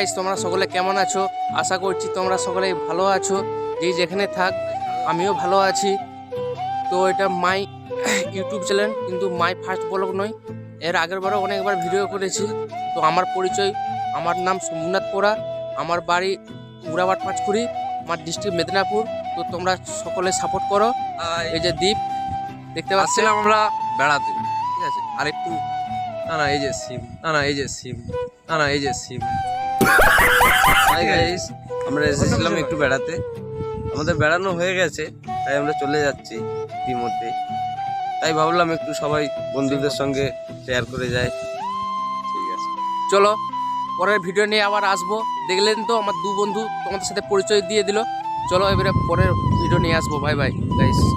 Guys, তোমরা সকলে কেমন আছো? আশা করছি তোমরা সকলে ভালো আছো। যেখানে থাক, আমিও ভালো আছি। তো এটা মাই ইউটিউব চ্যানেল, কিন্তু মাই ফার্স্ট ব্লগ নয়। এর আগের বারও অনেকবার ভিডিও করেছি। তো আমার পরিচয়, আমার নাম সোমনাথ পোড়া, আমার বাড়ি মুরাবাদ পাঁচকুড়ি, আমার ডিস্ট্রিক্ট মেদিনীপুর। তো তোমরা সকলে সাপোর্ট করো। এই যে দ্বীপ দেখতে পাচ্ছিলাম আমরা বেড়াতে, ঠিক আছে। আর একটু এই যে সিম, এই যে সিম, এই যে সিম। হাই গাইস, আমরা এসেছিলাম একটু বেড়াতে। আমাদের বেড়ানো হয়ে গেছে, তাই আমরা চলে যাচ্ছি ইতিমধ্যে। তাই ভাবলাম একটু সবাই বন্ধুদের সঙ্গে শেয়ার করে যায়। ঠিক আছে, চলো পরের ভিডিও নিয়ে আবার আসবো। দেখলেন তো আমার দু বন্ধু তোমাদের সাথে পরিচয় দিয়ে দিল। চলো এবারে পরের ভিডিও নিয়ে আসবো। Bye bye guys.